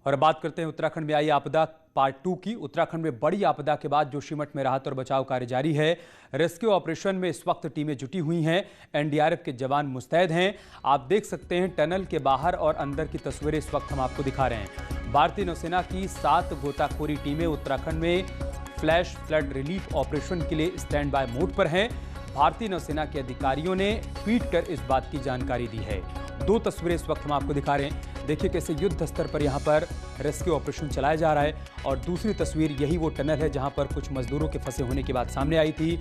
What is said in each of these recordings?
और अब बात करते हैं उत्तराखंड में आई आपदा पार्ट 2 की। उत्तराखंड में बड़ी आपदा के बाद जोशीमठ में राहत और बचाव कार्य जारी है। रेस्क्यू ऑपरेशन में इस वक्त टीमें जुटी हुई हैं। एनडीआरएफ के जवान मुस्तैद हैं। आप देख सकते हैं टनल के बाहर और अंदर की तस्वीरें इस वक्त हम आपको दिखा रहे हैं। भारतीय नौसेना की 7 गोताखोरी टीमें उत्तराखंड में फ्लैश फ्लड रिलीफ ऑपरेशन के लिए स्टैंड बाय मोड पर हैं। भारतीय नौसेना के अधिकारियों ने ट्वीट कर इस बात की जानकारी दी है। 2 तस्वीरें इस वक्त हम आपको दिखा रहे हैं। देखिए कैसे युद्ध स्तर पर यहाँ पर रेस्क्यू ऑपरेशन चलाया जा रहा है। और दूसरी तस्वीर यही वो टनल है जहाँ पर कुछ मजदूरों के फंसे होने की बात सामने आई थी।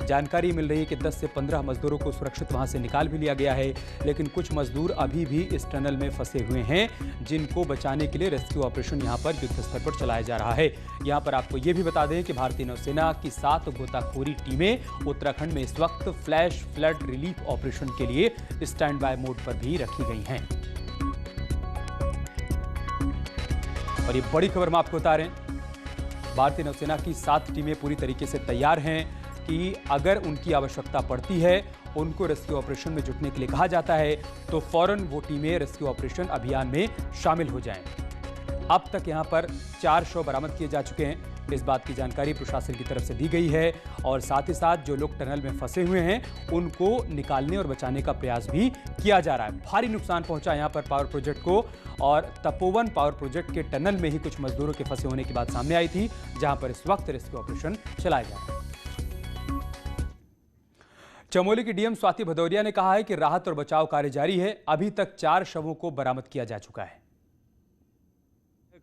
जानकारी मिल रही है कि 10 से 15 मजदूरों को सुरक्षित वहाँ से निकाल भी लिया गया है, लेकिन कुछ मजदूर अभी भी इस टनल में फंसे हुए हैं, जिनको बचाने के लिए रेस्क्यू ऑपरेशन यहाँ पर युद्ध स्तर पर चलाया जा रहा है। यहाँ पर आपको ये भी बता दें कि भारतीय नौसेना की 7 गोताखोरी टीमें उत्तराखंड में इस वक्त फ्लैश फ्लड रिलीफ ऑपरेशन के लिए स्टैंड बाय मोड पर भी रखी गई हैं। और ये बड़ी खबर हम आपको बता रहे हैं, भारतीय नौसेना की 7 टीमें पूरी तरीके से तैयार हैं कि अगर उनकी आवश्यकता पड़ती है, उनको रेस्क्यू ऑपरेशन में जुटने के लिए कहा जाता है, तो फौरन वो टीमें रेस्क्यू ऑपरेशन अभियान में शामिल हो जाएं। अब तक यहां पर 4 शव बरामद किए जा चुके हैं। इस बात की जानकारी प्रशासन की तरफ से दी गई है और साथ ही साथ जो लोग टनल में फंसे हुए हैं उनको निकालने और बचाने का प्रयास भी किया जा रहा है। भारी नुकसान पहुंचा यहां पर पावर प्रोजेक्ट को, और तपोवन पावर प्रोजेक्ट के टनल में ही कुछ मजदूरों के फंसे होने की बात सामने आई थी, जहां पर इस वक्त रेस्क्यू ऑपरेशन चलाया जा रहा है। चमोली की डीएम स्वाति भदौरिया ने कहा है कि राहत और बचाव कार्य जारी है। अभी तक 4 शवों को बरामद किया जा चुका है।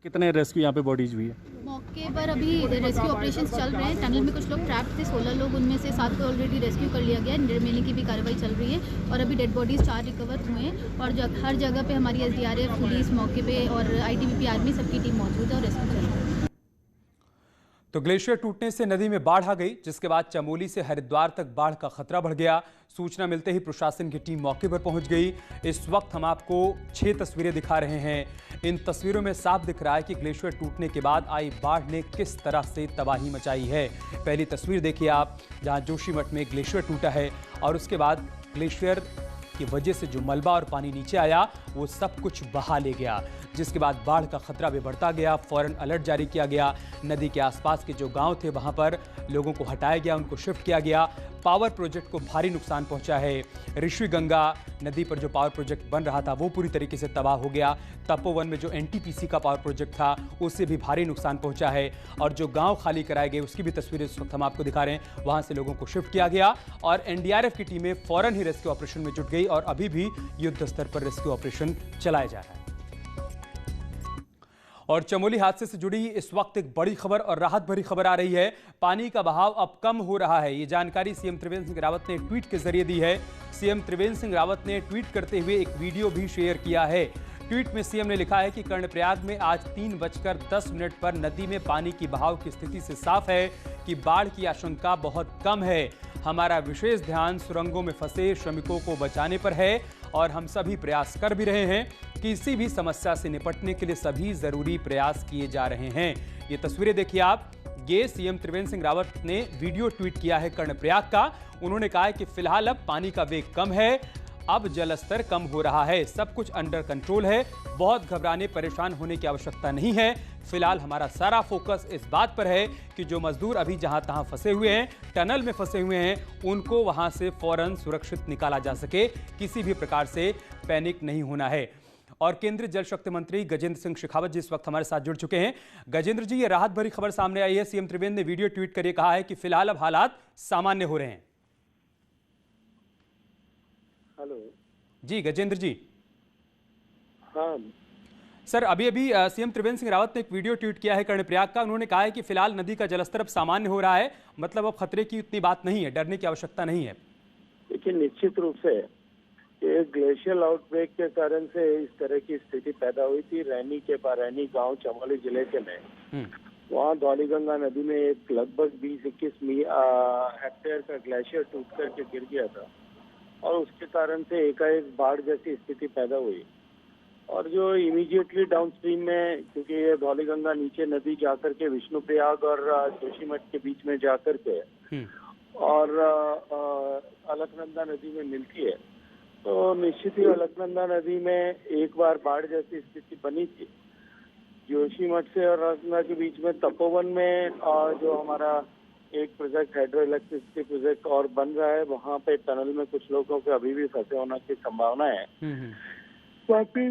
कितने रेस्क्यू यहाँ पे बॉडीज हुई है? मौके पर अभी रेस्क्यू ऑपरेशंस चल रहे हैं। टनल में कुछ लोग ट्रैप थे, 16 लोग, उनमें से 7 को ऑलरेडी रेस्क्यू कर लिया गया है। रिमेनिंग की भी कार्रवाई चल रही है और अभी डेड बॉडीज 4 रिकवर हुए हैं। और हर जगह पे हमारी एसडीआरएफ, पुलिस मौके पे और आईटीबीपी आर्मी सबकी टीम मौजूद है और रेस्क्यू चल रहा है। तो ग्लेशियर टूटने से नदी में बाढ़ आ गई, जिसके बाद चमोली से हरिद्वार तक बाढ़ का खतरा बढ़ गया। सूचना मिलते ही प्रशासन की टीम मौके पर पहुंच गई। इस वक्त हम आपको 6 तस्वीरें दिखा रहे हैं। इन तस्वीरों में साफ दिख रहा है कि ग्लेशियर टूटने के बाद आई बाढ़ ने किस तरह से तबाही मचाई है। पहली तस्वीर देखिए आप, जहां जोशीमठ में ग्लेशियर टूटा है और उसके बाद ग्लेशियर की वजह से जो मलबा और पानी नीचे आया वो सब कुछ बहा ले गया, जिसके बाद बाढ़ का खतरा भी बढ़ता गया। फौरन अलर्ट जारी किया गया। नदी के आसपास के जो गांव थे वहां पर लोगों को हटाया गया, उनको शिफ्ट किया गया। पावर प्रोजेक्ट को भारी नुकसान पहुंचा है। ऋषि गंगा नदी पर जो पावर प्रोजेक्ट बन रहा था वो पूरी तरीके से तबाह हो गया। तपोवन में जो एनटीपीसी का पावर प्रोजेक्ट था उससे भी भारी नुकसान पहुंचा है। और जो गांव खाली कराए गए उसकी भी तस्वीरें इस वक्त हम आपको दिखा रहे हैं। वहां से लोगों को शिफ्ट किया गया और एनडीआरएफ की टीमें फौरन ही रेस्क्यू ऑपरेशन में जुट गई और अभी भी युद्ध स्तर पर रेस्क्यू ऑपरेशन चलाया जा रहा है। और चमोली हादसे से जुड़ी इस वक्त एक बड़ी खबर और राहत भरी खबर आ रही है। पानी का बहाव अब कम हो रहा है। ये जानकारी सीएम त्रिवेंद्र सिंह रावत ने ट्वीट के जरिए दी है। सीएम त्रिवेंद्र सिंह रावत ने ट्वीट करते हुए एक वीडियो भी शेयर किया है। ट्वीट में सीएम ने लिखा है कि कर्णप्रयाग में आज 3:10 पर नदी में पानी की बहाव की स्थिति से साफ है कि बाढ़ की आशंका बहुत कम है। हमारा विशेष ध्यान सुरंगों में फंसे श्रमिकों को बचाने पर है और हम सभी प्रयास कर भी रहे हैं। किसी भी समस्या से निपटने के लिए सभी जरूरी प्रयास किए जा रहे हैं। ये तस्वीरें देखिए आप, ये सीएम त्रिवेंद्र सिंह रावत ने वीडियो ट्वीट किया है कर्णप्रयाग का। उन्होंने कहा है कि फिलहाल अब पानी का वेग कम है, अब जलस्तर कम हो रहा है, सब कुछ अंडर कंट्रोल है, बहुत घबराने परेशान होने की आवश्यकता नहीं है। फिलहाल हमारा सारा फोकस इस बात पर है कि जो मजदूर अभी जहां तहां फंसे हुए हैं, टनल में फंसे हुए हैं, उनको वहां से फौरन सुरक्षित निकाला जा सके। किसी भी प्रकार से पैनिक नहीं होना है। और केंद्रीय जल शक्ति मंत्री गजेंद्र सिंह शेखावत जी इस वक्त हमारे साथ जुड़ चुके हैं। गजेंद्र जी, ये राहत भरी खबर सामने आई है। सीएम त्रिवेंद्र ने वीडियो ट्वीट करके कहा है कि फिलहाल अब हालात सामान्य हो रहे हैं। हेलो जी गजेंद्र जी। हाँ सर, अभी सीएम त्रिवेंद्र सिंह रावत ने एक वीडियो ट्वीट किया है कर्णप्रयाग का। उन्होंने कहा है कि फिलहाल नदी का जलस्तर अब सामान्य हो रहा है, मतलब अब खतरे की उतनी बात नहीं है, डरने की आवश्यकता नहीं है। देखिए, निश्चित रूप से ये ग्लेशियल आउटब्रेक के कारण से इस तरह की स्थिति पैदा हुई थी। रैनी गांव चमोली जिले के में वहाँ धौलीगंगा नदी में एक लगभग 20-21 हेक्टेयर का ग्लेशियर टूट करके गिर गया था और उसके कारण से एकाएक बाढ़ जैसी स्थिति पैदा हुई। और जो इमीडिएटली डाउनस्ट्रीम में, क्योंकि ये धौलीगंगा नीचे नदी जाकर के विष्णुप्रयाग और जोशीमठ के बीच में जाकर के और अलकनंदा नदी में मिलती है, तो निश्चित ही अलकनंदा नदी में एक बार बाढ़ जैसी स्थिति बनी थी। जोशीमठ से और रत्ना के बीच में तपोवन में जो हमारा एक प्रोजेक्ट हाइड्रो इलेक्ट्रिसिटी प्रोजेक्ट और बन रहा है, वहाँ पे टनल में कुछ लोगों के अभी भी फंसे होने की संभावना है। वहाँ पे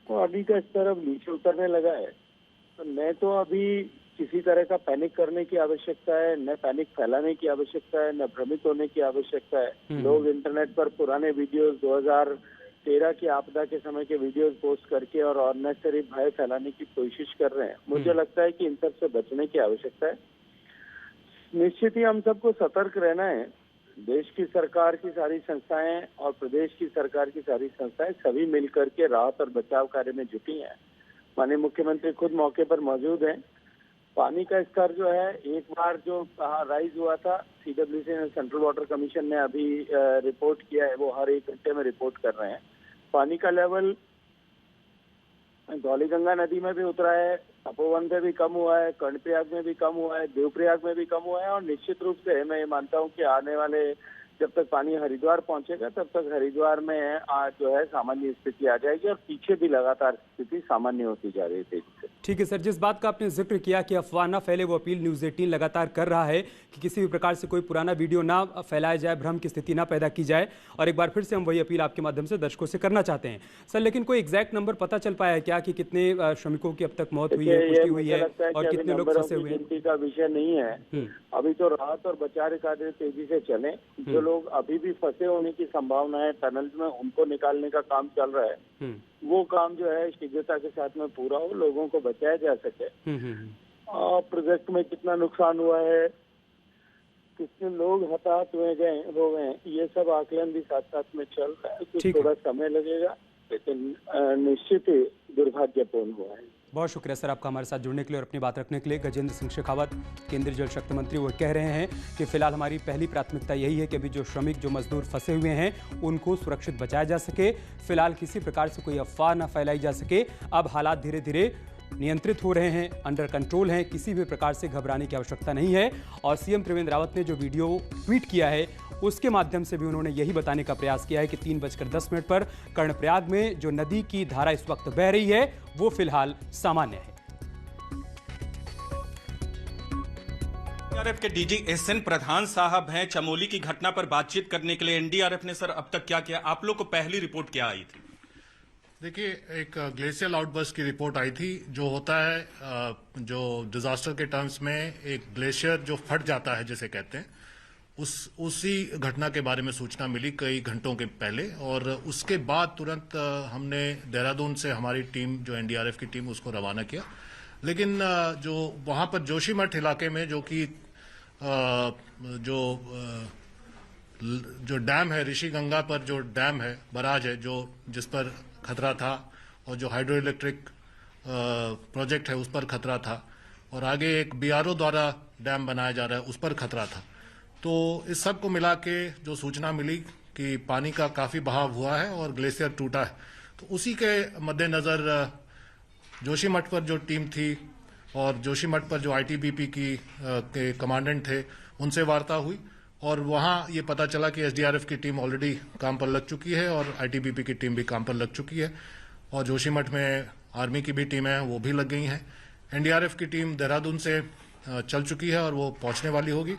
पानी का स्तर अब नीचे उतरने लगा है, तो न तो अभी किसी तरह का पैनिक करने की आवश्यकता है, न पैनिक फैलाने की आवश्यकता है, न भ्रमित होने की आवश्यकता है। लोग इंटरनेट पर पुराने वीडियोस 2013 की आपदा के समय के वीडियोस पोस्ट करके और अननेसेसरी भय फैलाने की कोशिश कर रहे हैं। मुझे लगता है कि इन सब से बचने की आवश्यकता है। निश्चित ही हम सबको सतर्क रहना है। देश की सरकार की सारी संस्थाएं और प्रदेश की सरकार की सारी संस्थाएं सभी मिलकर के राहत और बचाव कार्य में जुटी हैं। माननीय मुख्यमंत्री खुद मौके पर मौजूद हैं। पानी का स्तर जो है, एक बार जो राइज हुआ था, सीडब्ल्यूसी ने, सेंट्रल वाटर कमीशन ने अभी रिपोर्ट किया है, वो हर 1 घंटे में रिपोर्ट कर रहे हैं। पानी का लेवल धौलीगंगा नदी में भी उतरा है, तपोवन में भी कम हुआ है, कर्णप्रयाग में भी कम हुआ है, देवप्रयाग में भी कम हुआ है। और निश्चित रूप से मैं ये मानता हूँ कि आने वाले जब तक पानी हरिद्वार पहुंचेगा तब तक हरिद्वार में आज जो है सामान्य स्थिति आ जाएगी और पीछे भी लगातार स्थिति सामान्य होती जा रही है तेजी से। ठीक है सर, जिस बात का आपने जिक्र किया कि अफवाह ना फैले, वो अपील न्यूज़ 18 लगातार कर रहा है कि किसी भी प्रकार से कोई पुराना वीडियो ना फैलाया जाए, भ्रम की स्थिति ना पैदा की जाए। और एक बार फिर से हम वही अपील आपके माध्यम से दर्शकों से करना चाहते हैं सर। लेकिन कोई एग्जैक्ट नंबर पता चल पाया है क्या कि कितने श्रमिकों की अब तक मौत हुई है, पुष्टि हुई है और कितने लोग फंसे हुए हैं? गिनती का विषय नहीं है। अभी तो राहत और बचाव कार्य तेजी से चले। जो लोग अभी भी फंसे होने की संभावना है टनल में, उनको निकालने का काम चल रहा है। वो काम जो है शीघ्रता के साथ में पूरा हो, लोगों को बचाया जा सके। प्रोजेक्ट में कितना नुकसान हुआ है, कितने लोग हताहत हो गए, ये सब आकलन भी साथ साथ में चल रहा है। कुछ थोड़ा समय लगेगा, लेकिन निश्चित ही दुर्भाग्यपूर्ण हुआ है। बहुत शुक्रिया सर आपका हमारे साथ जुड़ने के लिए और अपनी बात रखने के लिए। गजेंद्र सिंह शेखावत, केंद्रीय जल शक्ति मंत्री, वो कह रहे हैं कि फिलहाल हमारी पहली प्राथमिकता यही है कि अभी जो श्रमिक, जो मजदूर फंसे हुए हैं, उनको सुरक्षित बचाया जा सके। फिलहाल किसी प्रकार से कोई अफवाह ना फैलाई जा सके। अब हालात धीरे धीरे नियंत्रित हो रहे हैं, अंडर कंट्रोल हैं, किसी भी प्रकार से घबराने की आवश्यकता नहीं है। और सीएम त्रिवेंद्र रावत ने जो वीडियो ट्वीट किया है, उसके माध्यम से भी उन्होंने यही बताने का प्रयास किया है कि 3:10 पर कर्णप्रयाग में जो नदी की धारा इस वक्त बह रही है, वो फिलहाल सामान्य है। एनडीआरएफ के डीजी एसएन प्रधान साहब हैं चमोली की घटना पर बातचीत करने के लिए। एनडीआरएफ ने सर अब तक क्या किया? आप लोग को पहली रिपोर्ट क्या आई थी? देखिए, एक ग्लेशियल आउटबर्स्ट की रिपोर्ट आई थी। जो होता है, जो डिजास्टर के टर्म्स में एक ग्लेशियर जो फट जाता है जिसे कहते हैं, उसी घटना के बारे में सूचना मिली कई घंटों के पहले। और उसके बाद तुरंत हमने देहरादून से हमारी टीम, जो एनडीआरएफ की टीम, उसको रवाना किया। लेकिन जो वहां पर जोशीमठ इलाके में, जो कि जो डैम है, ऋषि गंगा पर जो डैम है, बराज है, जो जिस पर खतरा था, और जो हाइड्रो इलेक्ट्रिक प्रोजेक्ट है उस पर खतरा था, और आगे एक बीआरओ द्वारा डैम बनाया जा रहा है, उस पर खतरा था। तो इस सब को मिला के जो सूचना मिली कि पानी का काफी बहाव हुआ है और ग्लेशियर टूटा है, तो उसी के मद्देनजर जोशीमठ पर जो टीम थी और जोशीमठ पर जो आईटीबीपी के कमांडेंट थे, उनसे वार्ता हुई। और वहां ये पता चला कि एसडीआरएफ की टीम ऑलरेडी काम पर लग चुकी है और आईटीबीपी की टीम भी काम पर लग चुकी है। और जोशीमठ में आर्मी की भी टीमें हैं, वो भी लग गई हैं। एनडीआरएफ की टीम देहरादून से चल चुकी है और वो पहुंचने वाली होगी।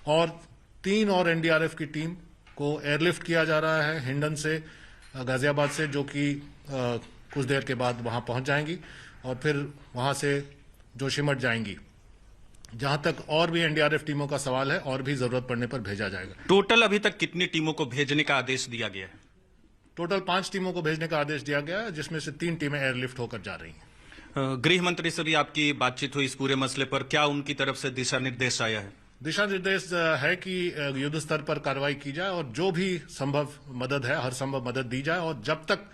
और 3 और एनडीआरएफ की टीम को एयरलिफ्ट किया जा रहा है हिंडन से, गाजियाबाद से, जो कि कुछ देर के बाद वहां पहुंच जाएंगी और फिर वहां से जोशीमठ जाएंगी। जहां तक और भी एनडीआरएफ टीमों का सवाल है, और भी जरूरत पड़ने पर भेजा जाएगा। टोटल अभी तक कितनी टीमों को भेजने का आदेश दिया गया है? टोटल 5 टीमों को भेजने का आदेश दिया गया है, जिसमें से 3 टीमें एयरलिफ्ट होकर जा रही हैं। गृह मंत्री से भी आपकी बातचीत हुई इस पूरे मसले पर, क्या उनकी तरफ से दिशा निर्देश आया है? दिशा निर्देश है कि युद्ध स्तर पर कार्रवाई की जाए और जो भी संभव मदद है, हर संभव मदद दी जाए। और जब तक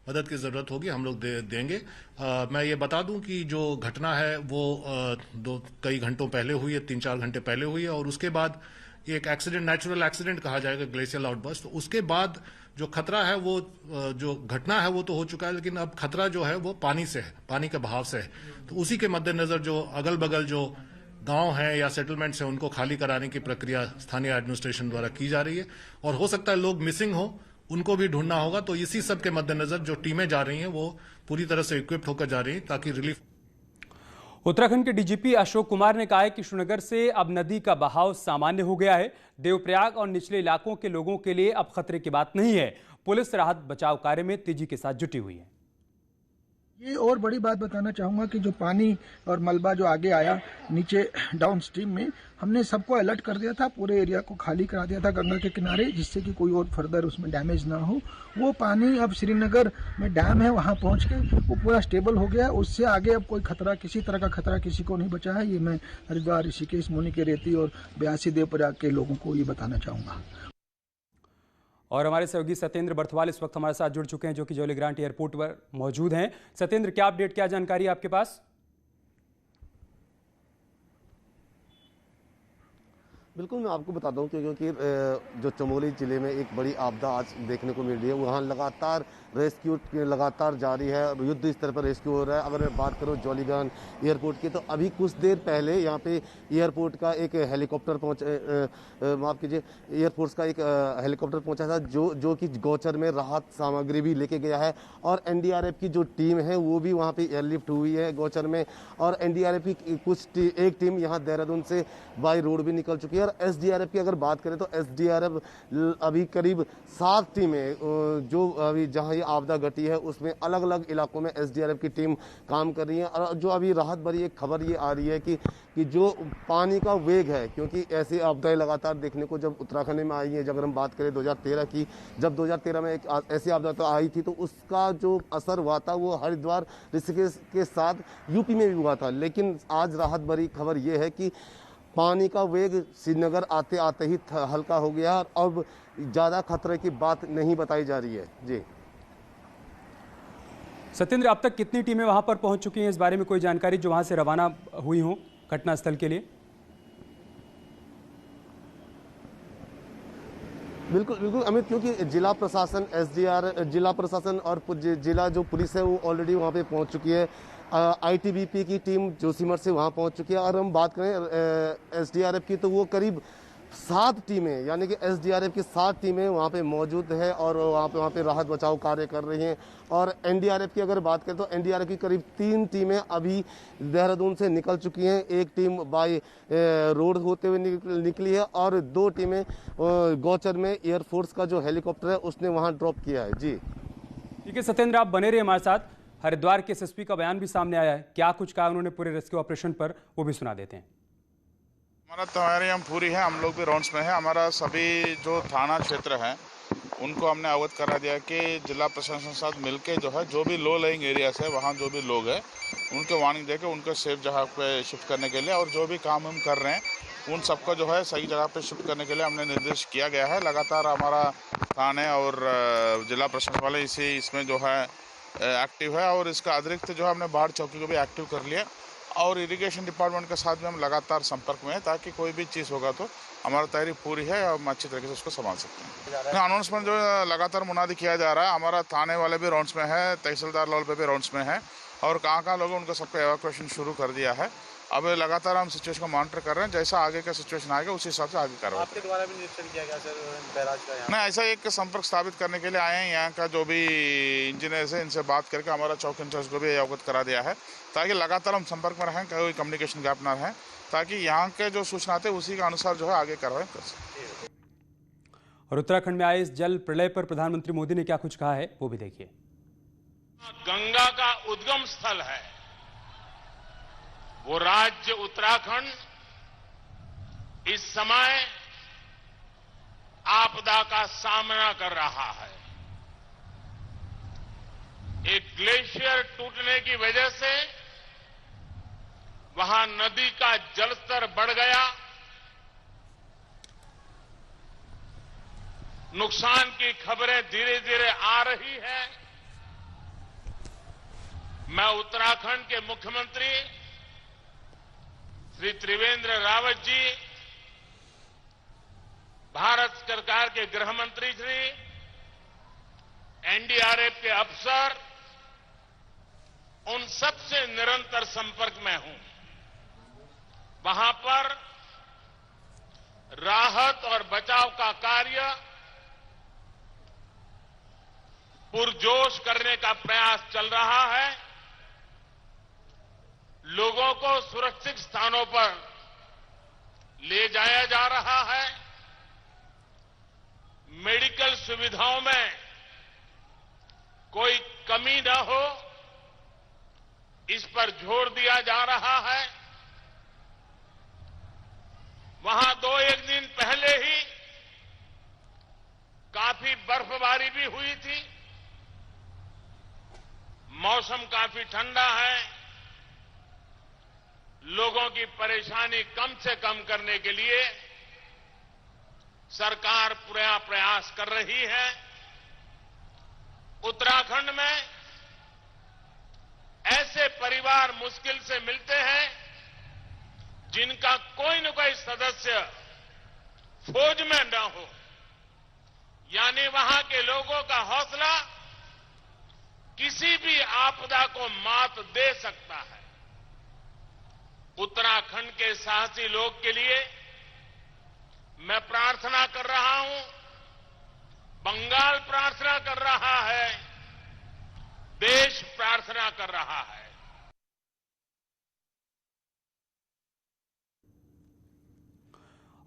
मदद की जरूरत होगी हम लोग देंगे। मैं ये बता दूं कि जो घटना है वो कई घंटों पहले हुई है, 3-4 घंटे पहले हुई है। और उसके बाद ये एक एक्सीडेंट, नेचुरल एक्सीडेंट कहा जाएगा, ग्लेशियल आउटबर्स्ट। तो उसके बाद जो खतरा है, वो जो घटना है वो तो हो चुका है, लेकिन अब खतरा जो है वो पानी से है, पानी के बहाव से है। तो उसी के मद्देनजर जो अगल बगल जो गांव हैं या सेटलमेंट्स हैं, उनको खाली कराने की प्रक्रिया स्थानीय एडमिनिस्ट्रेशन द्वारा की जा रही है। और हो सकता है लोग मिसिंग हो, उनको भी ढूंढना होगा। तो इसी सब के मद्देनजर जो टीमें जा रही हैं वो पूरी तरह से इक्विप्ड होकर जा रही हैं ताकि रिलीफ उत्तराखंड के डीजीपी अशोक कुमार ने कहा है कि श्रीनगर से अब नदी का बहाव सामान्य हो गया है। देवप्रयाग और निचले इलाकों के लोगों के लिए अब खतरे की बात नहीं है। पुलिस राहत बचाव कार्य में तेजी के साथ जुटी हुई है। ये और बड़ी बात बताना चाहूँगा कि जो पानी और मलबा जो आगे आया नीचे डाउन स्ट्रीम में, हमने सबको अलर्ट कर दिया था, पूरे एरिया को खाली करा दिया था गंगा के किनारे, जिससे कि कोई और फर्दर उसमें डैमेज ना हो। वो पानी अब श्रीनगर में डैम है, वहाँ पहुँच के वो पूरा स्टेबल हो गया। उससे आगे अब कोई खतरा, किसी तरह का खतरा किसी को नहीं बचा है। ये मैं हरिद्वार, ऋषिकेश, मुनि के रेती और ब्यासी देवप्रयाग के लोगों को ये बताना चाहूँगा। और हमारे सहयोगी सत्येंद्र बर्थवाल इस वक्त हमारे साथ जुड़ चुके हैं, जो कि जॉली ग्रांट एयरपोर्ट पर मौजूद हैं। सत्येंद्र, क्या अपडेट, क्या जानकारी है आपके पास? बिल्कुल, मैं आपको बता दूं क्योंकि जो चमोली ज़िले में एक बड़ी आपदा आज देखने को मिल रही है, वहाँ लगातार रेस्क्यू लगातार जारी है, युद्ध स्तर पर रेस्क्यू हो रहा है। अगर मैं बात करूं जॉलीग्रांट एयरपोर्ट की, तो अभी कुछ देर पहले यहाँ पे एयरपोर्ट का एक हेलीकॉप्टर माफ़ कीजिए, एयरफोर्स का एक हेलीकॉप्टर पहुँचा था जो कि गौचर में राहत सामग्री भी लेके गया है। और एनडीआरएफ की जो टीम है वो भी वहाँ पर एयरलिफ्ट हुई है गौचर में। और एनडीआरएफ की एक टीम यहाँ देहरादून से बाई रोड भी निकल चुकी है। और एसडीआरएफ की अगर बात करें तो एसडीआरएफ अभी करीब 7 टीमें जो अभी जहां ये आपदा घटी है उसमें अलग अलग इलाकों में एसडीआरएफ की टीम काम कर रही है। और जो अभी राहत भरी एक खबर ये आ रही है कि जो पानी का वेग है, क्योंकि ऐसी आपदाएं लगातार देखने को जब उत्तराखंड में आई है, अगर हम बात करें 2013 की, जब 2013 में एक ऐसी आपदा तो आई थी, तो उसका जो असर हुआ था वो हरिद्वार, ऋषिकेश के साथ यूपी में भी हुआ था। लेकिन आज राहत भरी खबर ये है कि पानी का वेग श्रीनगर आते आते ही हल्का हो गया और अब ज़्यादा खतरे की बात नहीं बताई जा रही है। जी सत्येंद्र, अब तक कितनी टीमें वहां पर पहुंच चुकी हैं, इस बारे में कोई जानकारी जो वहां से रवाना हुई हो घटनास्थल के लिए? बिल्कुल बिल्कुल अमित, क्योंकि जिला प्रशासन, जिला प्रशासन और जिला जो पुलिस है वो ऑलरेडी वहाँ पे पहुँच चुकी है। आईटीबीपी की टीम जोशीमठ से वहाँ पहुँच चुकी है। और हम बात करें एसडीआरएफ की, तो वो करीब 7 टीमें, यानी कि एसडीआरएफ की 7 टीमें वहाँ पे मौजूद है और वहाँ पे राहत बचाव कार्य कर रही हैं। और एनडीआरएफ की अगर बात करें तो एनडीआरएफ की करीब 3 टीमें अभी देहरादून से निकल चुकी हैं। एक टीम बाय रोड होते हुए निकली है और 2 टीमें गौचर में एयरफोर्स का जो हेलीकॉप्टर है उसने वहाँ ड्रॉप किया है। जी ठीक है सत्येंद्र, आप बने रहिए हमारे साथ। हरिद्वार के एसएसपी का बयान भी सामने आया है, क्या कुछ कहा उन्होंने पूरे रेस्क्यू ऑपरेशन पर, वो भी सुना देते हैं। हमारा तैयारी हम पूरी है, हम लोग भी राउंड्स में है। हमारा सभी जो थाना क्षेत्र है उनको हमने अवगत करा दिया कि जिला प्रशासन के साथ मिलके जो है, जो भी लो लेइंग एरियाज है वहाँ जो भी लोग हैं उनको वार्निंग देके उनको सेफ जगह पे शिफ्ट करने के लिए, और जो भी काम हम कर रहे हैं उन सबको जो है सही जगह पे शिफ्ट करने के लिए हमने निर्देश किया गया है। लगातार हमारा थाने और जिला प्रशासन वाले इसमें जो है एक्टिव है। और इसका अतिरिक्त जो है हमने बाढ़ चौकी को भी एक्टिव कर लिया और इरिगेशन डिपार्टमेंट के साथ भी हम लगातार संपर्क में हैं, ताकि कोई भी चीज़ होगा तो हमारा तैयारी पूरी है और हम अच्छी तरीके से उसको संभाल सकते हैं। अनाउंसमेंट जो लगातार मुनादी किया जा रहा है, हमारा थाने वाले भी राउंड्स में है, तहसीलदार लेवल पे भी राउंड्स में है और कहाँ लोग उनको सबको एवैक्यूएशन शुरू कर दिया है। अब लगातार हम सिचुएशन को मॉनिटर कर रहे हैं, जैसा आगे का सिचुएशन आएगा उसी हिसाब से आगे कार्रवाई। आपके द्वारा भी निरीक्षण किया गया सर बैराज का? नहीं, ऐसा एक संपर्क स्थापित करने के लिए आए हैं। यहाँ का जो भी इंजीनियर्स है इनसे बात करके हमारा चौकी इंचार्ज को भी अवगत करा दिया है, ताकि लगातार हम संपर्क में रहें, कोई कम्युनिकेशन गैप ना रहे, ताकि यहाँ के जो सूचना आते हैं उसी के अनुसार जो है आगे कार्रवाई कर सकें। और उत्तराखंड में आए इस जल प्रलय पर प्रधानमंत्री मोदी ने क्या कुछ कहा है, वो भी देखिए। गंगा का उद्गम स्थल है वो राज्य उत्तराखंड इस समय आपदा का सामना कर रहा है। एक ग्लेशियर टूटने की वजह से वहां नदी का जलस्तर बढ़ गया, नुकसान की खबरें धीरे धीरे आ रही है। मैं उत्तराखंड के मुख्यमंत्री श्री त्रिवेंद्र रावत जी, भारत सरकार के गृह मंत्री श्री, एनडीआरएफ के अफसर, उन सबसे निरंतर संपर्क में हूं। वहां पर राहत और बचाव का कार्य पुरजोश करने का प्रयास चल रहा है। लोगों को सुरक्षित स्थानों पर ले जाया जा रहा है। मेडिकल सुविधाओं में कोई कमी न हो, इस पर जोर दिया जा रहा है। वहां 2-1 दिन पहले ही काफी बर्फबारी भी हुई थी। मौसम काफी ठंडा है। लोगों की परेशानी कम से कम करने के लिए सरकार पूरा प्रयास कर रही है। उत्तराखंड में ऐसे परिवार मुश्किल से मिलते हैं जिनका कोई न कोई सदस्य फौज में न हो, यानी वहां के लोगों का हौसला किसी भी आपदा को मात दे सकता है। उत्तराखंड के साहसी लोग के लिए मैं प्रार्थना कर रहा हूं, बंगाल प्रार्थना कर रहा है, देश प्रार्थना कर रहा है।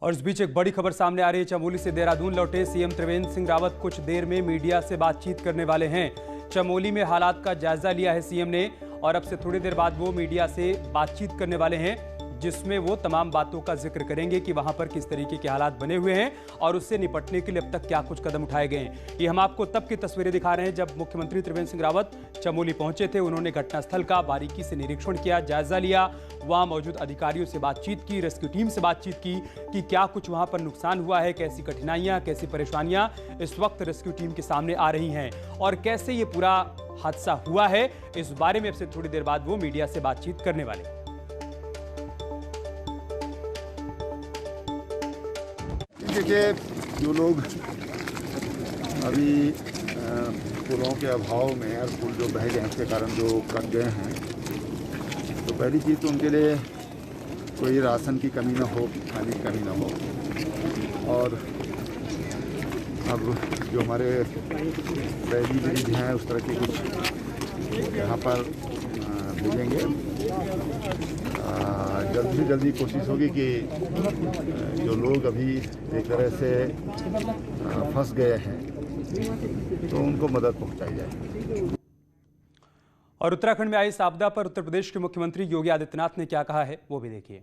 और इस बीच एक बड़ी खबर सामने आ रही है। चमोली से देहरादून लौटे सीएम त्रिवेंद्र सिंह रावत कुछ देर में मीडिया से बातचीत करने वाले हैं। चमोली में हालात का जायजा लिया है सीएम ने और अब से थोड़ी देर बाद वो मीडिया से बातचीत करने वाले हैं, जिसमें वो तमाम बातों का जिक्र करेंगे कि वहां पर किस तरीके के हालात बने हुए हैं और उससे निपटने के लिए अब तक क्या कुछ कदम उठाए गए हैं। ये हम आपको तब की तस्वीरें दिखा रहे हैं जब मुख्यमंत्री त्रिवेंद्र सिंह रावत चमोली पहुंचे थे। उन्होंने घटनास्थल का बारीकी से निरीक्षण किया, जायजा लिया, वहां मौजूद अधिकारियों से बातचीत की, रेस्क्यू टीम से बातचीत की कि क्या कुछ वहां पर नुकसान हुआ है, कैसी कठिनाइयां, कैसी परेशानियां इस वक्त रेस्क्यू टीम के सामने आ रही हैं और कैसे ये पूरा हादसा हुआ है। इस बारे में अब से थोड़ी देर बाद वो मीडिया से बातचीत करने वाले हैं। देखिए, जो लोग अभी पुलों के अभाव में और पुल जो बह गए उसके कारण जो कट गए हैं, तो पहली चीज़ तो उनके लिए कोई राशन की कमी ना हो, खाने की कमी ना हो। और अब जो हमारे बैरी ब्रिज हैं उस तरह के कुछ यहाँ पर भेजेंगे। जल्दी से जल्दी कोशिश होगी कि जो लोग अभी एक तरह से फंस गए हैं तो उनको मदद पहुंचाई जाए। और उत्तराखंड में आई इस आपदा पर उत्तर प्रदेश के मुख्यमंत्री योगी आदित्यनाथ ने क्या कहा है वो भी देखिए।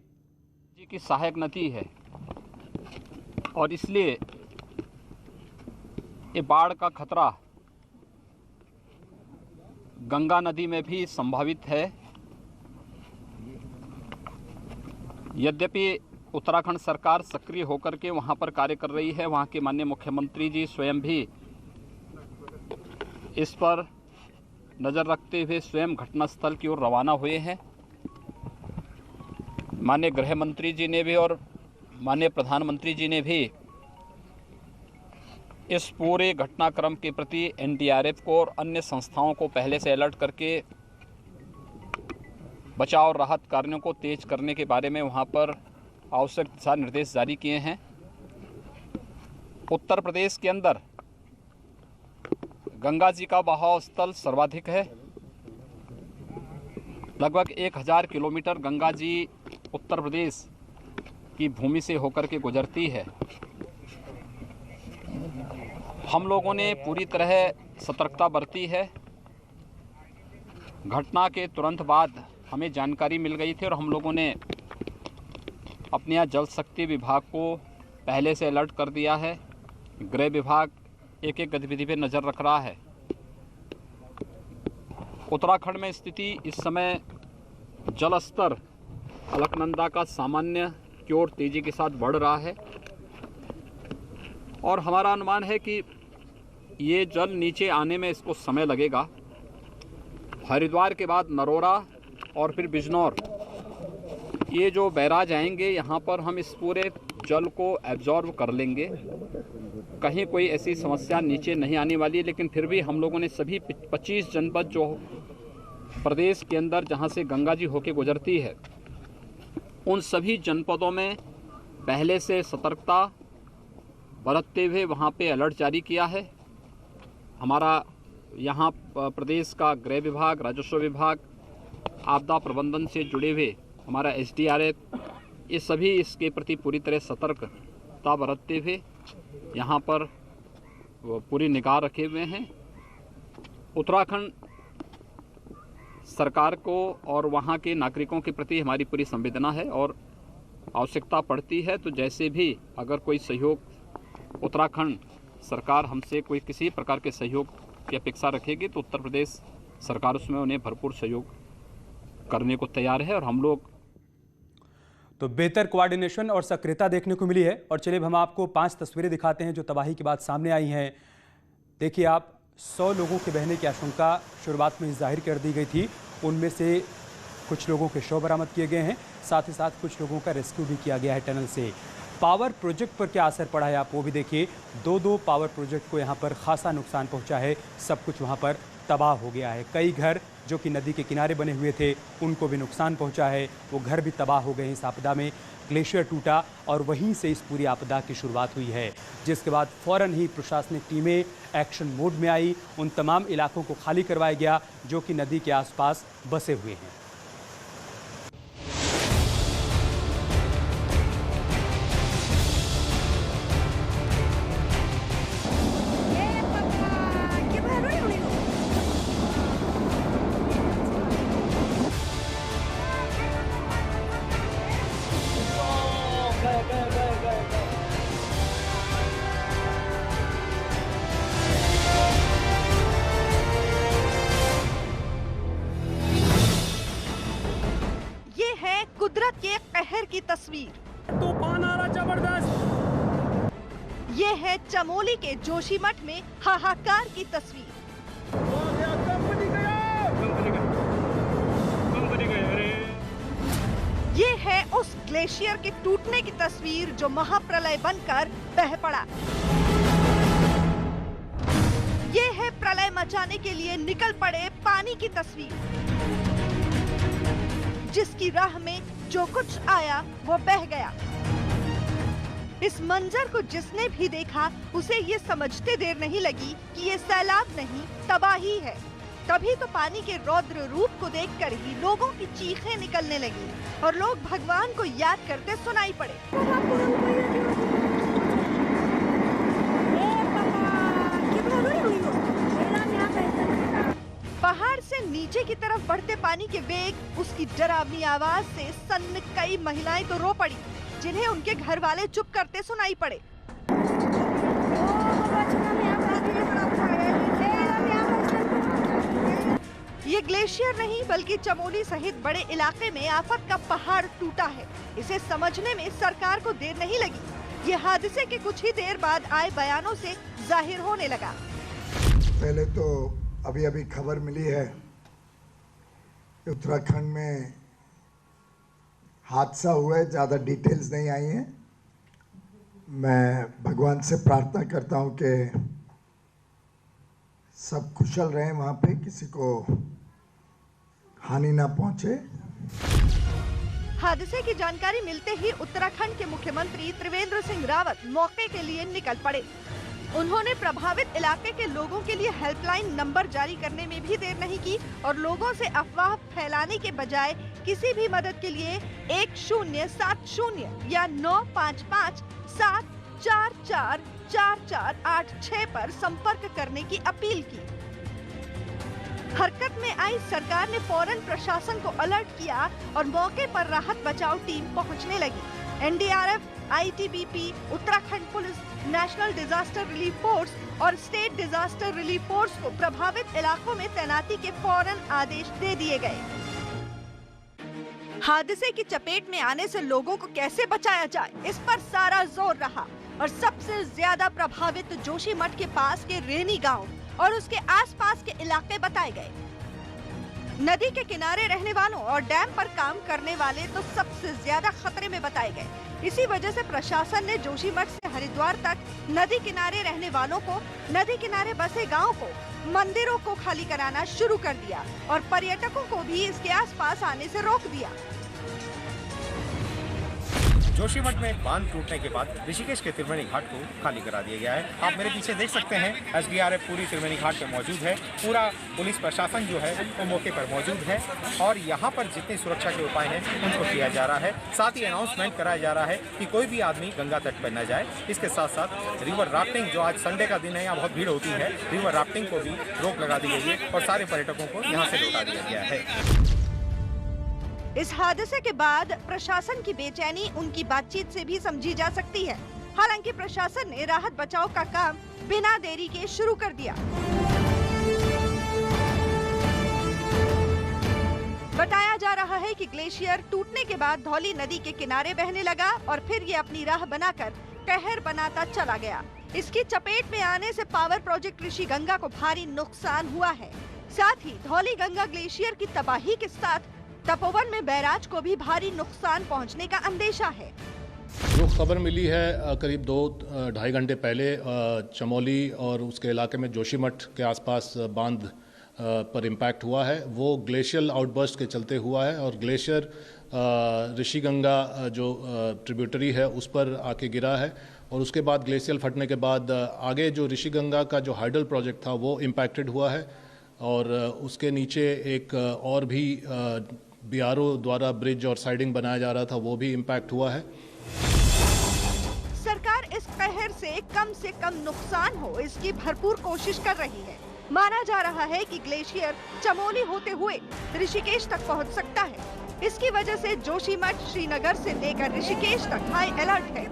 जी की सहायक नदी है और इसलिए ये बाढ़ का खतरा गंगा नदी में भी संभावित है। यद्यपि उत्तराखंड सरकार सक्रिय होकर के वहां पर कार्य कर रही है, वहां के माननीय मुख्यमंत्री जी स्वयं भी इस पर नज़र रखते हुए स्वयं घटनास्थल की ओर रवाना हुए हैं। माननीय गृह मंत्री जी ने भी और माननीय प्रधानमंत्री जी ने भी इस पूरे घटनाक्रम के प्रति एनडीआरएफ को और अन्य संस्थाओं को पहले से अलर्ट करके बचाव और राहत कार्यों को तेज करने के बारे में वहां पर आवश्यक दिशा निर्देश जारी किए हैं। उत्तर प्रदेश के अंदर गंगा जी का बहाव स्थल सर्वाधिक है। लगभग 1000 किलोमीटर गंगा जी उत्तर प्रदेश की भूमि से होकर के गुजरती है। हम लोगों ने पूरी तरह सतर्कता बरती है। घटना के तुरंत बाद हमें जानकारी मिल गई थी और हम लोगों ने अपने यहाँ जल शक्ति विभाग को पहले से अलर्ट कर दिया है। गृह विभाग एक एक गतिविधि पर नज़र रख रहा है। उत्तराखंड में स्थिति इस समय जल स्तर अलकनंदा का सामान्य की ओर तेज़ी के साथ बढ़ रहा है और हमारा अनुमान है कि ये जल नीचे आने में इसको समय लगेगा। हरिद्वार के बाद नरोरा और फिर बिजनौर, ये जो बैराज आएंगे यहाँ पर हम इस पूरे जल को एब्जॉर्ब कर लेंगे। कहीं कोई ऐसी समस्या नीचे नहीं आने वाली है, लेकिन फिर भी हम लोगों ने सभी 25 जनपद जो प्रदेश के अंदर जहाँ से गंगा जी होके गुजरती है, उन सभी जनपदों में पहले से सतर्कता बरतते हुए वहाँ पे अलर्ट जारी किया है। हमारा यहाँ प्रदेश का गृह विभाग, राजस्व विभाग आपदा प्रबंधन से जुड़े हुए हमारा SDRF, ये सभी इसके प्रति पूरी तरह सतर्कता बरतते हुए यहाँ पर पूरी निगाह रखे हुए हैं। उत्तराखंड सरकार को और वहाँ के नागरिकों के प्रति हमारी पूरी संवेदना है और आवश्यकता पड़ती है तो जैसे भी अगर कोई सहयोग उत्तराखंड सरकार हमसे कोई किसी प्रकार के सहयोग की अपेक्षा रखेगी तो उत्तर प्रदेश सरकार उसमें उन्हें भरपूर सहयोग करने को तैयार है। और हम लोग तो बेहतर कोऑर्डिनेशन और सक्रियता देखने को मिली है। और चलिए हम आपको 5 तस्वीरें दिखाते हैं जो तबाही के बाद सामने आई हैं। देखिए आप, 100 लोगों के बहने की आशंका शुरुआत में जाहिर कर दी गई थी, उनमें से कुछ लोगों के शव बरामद किए गए हैं, साथ ही साथ कुछ लोगों का रेस्क्यू भी किया गया है टनल से। पावर प्रोजेक्ट पर क्या असर पड़ा है आप वो भी देखिए। 2 पावर प्रोजेक्ट को यहाँ पर खासा नुकसान पहुँचा है, सब कुछ वहाँ पर तबाह हो गया है। कई घर जो कि नदी के किनारे बने हुए थे उनको भी नुकसान पहुंचा है, वो घर भी तबाह हो गए इस आपदा में। ग्लेशियर टूटा और वहीं से इस पूरी आपदा की शुरुआत हुई है, जिसके बाद फौरन ही प्रशासनिक टीमें एक्शन मोड में आई। उन तमाम इलाकों को खाली करवाया गया जो कि नदी के आसपास बसे हुए हैं। कुदरत के कहर की तस्वीर। तूफान आ रहा जबरदस्त। ये है चमोली के जोशीमठ में हाहाकार की तस्वीर। ये है उस ग्लेशियर के टूटने की तस्वीर जो महाप्रलय बनकर बह पड़ा। ये है प्रलय मचाने के लिए निकल पड़े पानी की तस्वीर, जिसकी राह में जो कुछ आया वो बह गया। इस मंजर को जिसने भी देखा उसे ये समझते देर नहीं लगी कि ये सैलाब नहीं तबाही है। तभी तो पानी के रौद्र रूप को देखकर ही लोगों की चीखें निकलने लगी और लोग भगवान को याद करते सुनाई पड़े। पहाड़ से नीचे की तरफ बढ़ते पानी के वेग, उसकी डरावनी आवाज से सन्न कई महिलाएं तो रो पड़ी, जिन्हें उनके घर वाले चुप करते सुनाई पड़े। ये ग्लेशियर नहीं बल्कि चमोली सहित बड़े इलाके में आफत का पहाड़ टूटा है। इसे समझने में सरकार को देर नहीं लगी। ये हादसे के कुछ ही देर बाद आए बयानों से जाहिर होने लगा। पहले तो अभी खबर मिली है कि उत्तराखंड में हादसा हुआ है, ज़्यादा डिटेल्स नहीं आई हैं। मैं भगवान से प्रार्थना करता हूं कि सब कुशल रहें, वहां पे किसी को हानि ना पहुंचे। हादसे की जानकारी मिलते ही उत्तराखंड के मुख्यमंत्री त्रिवेंद्र सिंह रावत मौके के लिए निकल पड़े। उन्होंने प्रभावित इलाके के लोगों के लिए हेल्पलाइन नंबर जारी करने में भी देर नहीं की और लोगों से अफवाह फैलाने के बजाय किसी भी मदद के लिए 1070 या 955 744 4486 पर संपर्क करने की अपील की। हरकत में आई सरकार ने फौरन प्रशासन को अलर्ट किया और मौके पर राहत बचाव टीम पहुंचने लगी। NDRF, ITBP, Uttarakhand police, national disaster relief force और स्टेट डिजास्टर रिलीफ फोर्स को प्रभावित इलाकों में तैनाती के फौरन आदेश दे दिए गए। हादसे की चपेट में आने से लोगों को कैसे बचाया जाए, इस पर सारा जोर रहा और सबसे ज्यादा प्रभावित जोशीमठ के पास के रेनी गांव और उसके आसपास के इलाके बताए गए। नदी के किनारे रहने वालों और डैम पर काम करने वाले तो सबसे ज्यादा खतरे में बताए गए। इसी वजह से प्रशासन ने जोशीमठ से हरिद्वार तक नदी किनारे रहने वालों को, नदी किनारे बसे गांव को, मंदिरों को खाली कराना शुरू कर दिया और पर्यटकों को भी इसके आसपास आने से रोक दिया। जोशीमठ में बांध टूटने के बाद ऋषिकेश के त्रिवेणी घाट को खाली करा दिया गया है। आप मेरे पीछे देख सकते हैं SDRF पूरी त्रिवेणी घाट पे मौजूद है। पूरा पुलिस प्रशासन जो है वो मौके पर मौजूद है और यहाँ पर जितनी सुरक्षा के उपाय हैं उनको किया जा रहा है। साथ ही अनाउंसमेंट कराया जा रहा है कि कोई भी आदमी गंगा तट पर न जाए। इसके साथ साथ रिवर राफ्टिंग, जो आज संडे का दिन है, यहाँ बहुत भीड़ होती है, रिवर राफ्टिंग को भी रोक लगा दी गई है और सारे पर्यटकों को यहाँ से लौटा दिया गया है। इस हादसे के बाद प्रशासन की बेचैनी उनकी बातचीत से भी समझी जा सकती है। हालांकि प्रशासन ने राहत बचाव का काम बिना देरी के शुरू कर दिया। बताया जा रहा है कि ग्लेशियर टूटने के बाद धौली नदी के किनारे बहने लगा और फिर ये अपनी राह बनाकर कहर बनाता चला गया। इसकी चपेट में आने से पावर प्रोजेक्ट ऋषि गंगा को भारी नुकसान हुआ है। साथ ही धौली गंगा ग्लेशियर की तबाही के साथ तपोवन में बैराज को भी भारी नुकसान पहुंचने का अंदेशा है। जो खबर मिली है करीब 2-2.5 घंटे पहले चमोली और उसके इलाके में जोशीमठ के आसपास बांध पर इम्पैक्ट हुआ है, वो ग्लेशियल आउटबर्स्ट के चलते हुआ है और ग्लेशियर ऋषि गंगा जो ट्रिब्यूटरी है उस पर आके गिरा है और उसके बाद ग्लेशियल फटने के बाद आगे जो ऋषि गंगा का जो हाइडल प्रोजेक्ट था वो इम्पैक्टेड हुआ है और उसके नीचे एक और भी BRO द्वारा ब्रिज और साइडिंग बनाया जा रहा था, वो भी इम्पैक्ट हुआ है। सरकार इस कहर से कम नुकसान हो इसकी भरपूर कोशिश कर रही है। माना जा रहा है कि ग्लेशियर चमोली होते हुए ऋषिकेश तक पहुंच सकता है। इसकी वजह से जोशीमठ, श्रीनगर से लेकर ऋषिकेश तक हाई अलर्ट है।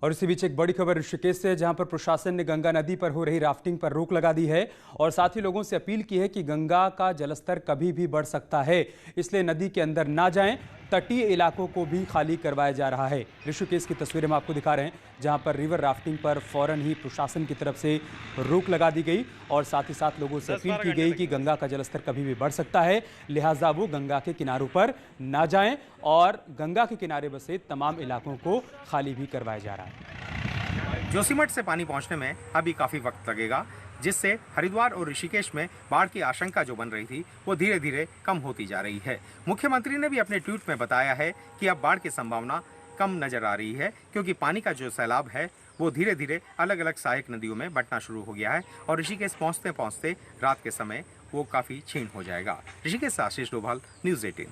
और इसी बीच एक बड़ी खबर ऋषिकेश से, जहां पर प्रशासन ने गंगा नदी पर हो रही राफ्टिंग पर रोक लगा दी है और साथ ही लोगों से अपील की है कि गंगा का जलस्तर कभी भी बढ़ सकता है, इसलिए नदी के अंदर ना जाएं। तटीय इलाकों को भी खाली करवाया जा रहा है। ऋषिकेश की तस्वीरें हम आपको दिखा रहे हैं, जहां पर रिवर राफ्टिंग पर फौरन ही प्रशासन की तरफ से रोक लगा दी गई और साथ ही साथ लोगों से अपील की गई कि गंगा का जलस्तर कभी भी बढ़ सकता है, लिहाजा वो गंगा के किनारों पर ना जाएं और गंगा के किनारे बसे तमाम इलाकों को खाली भी करवाया जा रहा है। जोशीमठ से पानी पहुंचने में अभी काफी वक्त लगेगा, जिससे हरिद्वार और ऋषिकेश में बाढ़ की आशंका जो बन रही थी वो धीरे धीरे कम होती जा रही है। मुख्यमंत्री ने भी अपने ट्वीट में बताया है कि अब बाढ़ की संभावना कम नजर आ रही है, क्योंकि पानी का जो सैलाब है वो धीरे धीरे अलग अलग सहायक नदियों में बंटना शुरू हो गया है और ऋषिकेश पहुंचते पहुंचते रात के समय वो काफी क्षीण हो जाएगा। ऋषिकेश से आशीष डोभाल, न्यूज़ 18।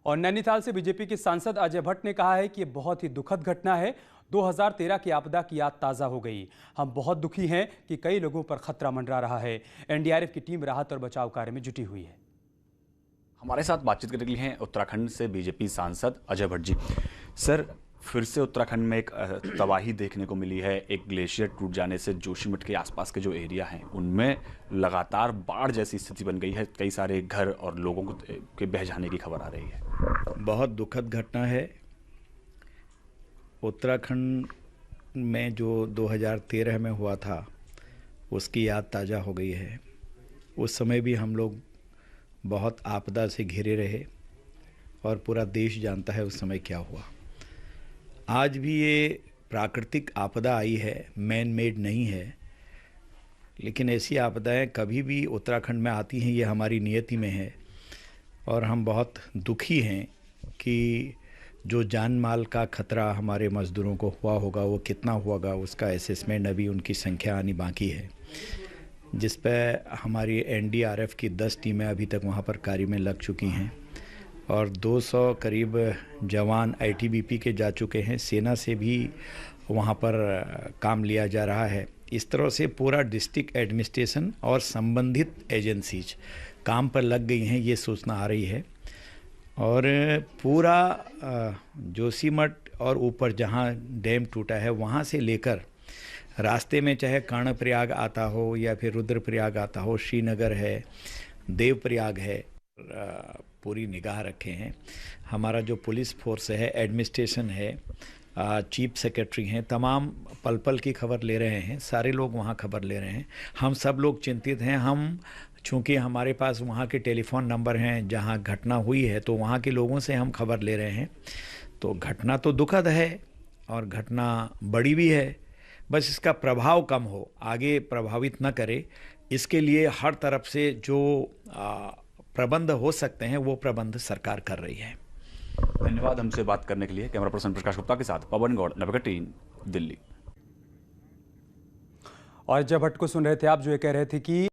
और नैनीताल से बीजेपी के सांसद अजय भट्ट ने कहा है कि ये बहुत ही दुखद घटना है। 2013 की आपदा की याद ताज़ा हो गई। हम बहुत दुखी हैं कि कई लोगों पर खतरा मंडरा रहा है। NDRF की टीम राहत और बचाव कार्य में जुटी हुई है। हमारे साथ बातचीत करने के लिए हैं उत्तराखंड से बीजेपी सांसद अजय भट्ट जी। सर, फिर से उत्तराखंड में एक तबाही देखने को मिली है। एक ग्लेशियर टूट जाने से जोशीमठ के आसपास के जो एरिया हैं उनमें लगातार बाढ़ जैसी स्थिति बन गई है। कई सारे घर और लोगों के बह जाने की खबर आ रही है। बहुत दुखद घटना है। उत्तराखंड में जो 2013 में हुआ था उसकी याद ताज़ा हो गई है। उस समय भी हम लोग बहुत आपदा से घिरे रहे और पूरा देश जानता है उस समय क्या हुआ। आज भी ये प्राकृतिक आपदा आई है, मैन मेड नहीं है, लेकिन ऐसी आपदाएं कभी भी उत्तराखंड में आती हैं, ये हमारी नियति में है। और हम बहुत दुखी हैं कि जो जान माल का खतरा हमारे मज़दूरों को हुआ होगा वो कितना होगा, उसका असेसमेंट अभी उनकी संख्या आनी बाकी है, जिस पर हमारी NDRF की 10 टीमें अभी तक वहाँ पर कार्य में लग चुकी हैं और 200 करीब जवान ITBP के जा चुके हैं। सेना से भी वहाँ पर काम लिया जा रहा है। इस तरह से पूरा डिस्ट्रिक्ट एडमिनिस्ट्रेशन और संबंधित एजेंसीज काम पर लग गई हैं, ये सूचना आ रही है। और पूरा जोशीमठ और ऊपर जहाँ डैम टूटा है वहाँ से लेकर रास्ते में चाहे कर्णप्रयाग आता हो या फिर रुद्रप्रयाग आता हो, श्रीनगर है, देवप्रयाग है, पूरी निगाह रखे हैं। हमारा जो पुलिस फोर्स है, एडमिनिस्ट्रेशन है, चीफ सेक्रेटरी हैं, तमाम पल पल की खबर ले रहे हैं। सारे लोग वहाँ खबर ले रहे हैं। हम सब लोग चिंतित हैं। हम चूँकि हमारे पास वहाँ के टेलीफोन नंबर हैं जहाँ घटना हुई है, तो वहाँ के लोगों से हम खबर ले रहे हैं। तो घटना तो दुखद है और घटना बड़ी भी है, बस इसका प्रभाव कम हो, आगे प्रभावित न करे, इसके लिए हर तरफ से जो प्रबंध हो सकते हैं वो प्रबंध सरकार कर रही है। धन्यवाद हमसे बात करने के लिए। कैमरा पर्सन प्रकाश गुप्ता के साथ पवन गौड़, नवगढ़ 3, दिल्ली। और जब भट्ट को सुन रहे थे आप, जो ये कह रहे थे कि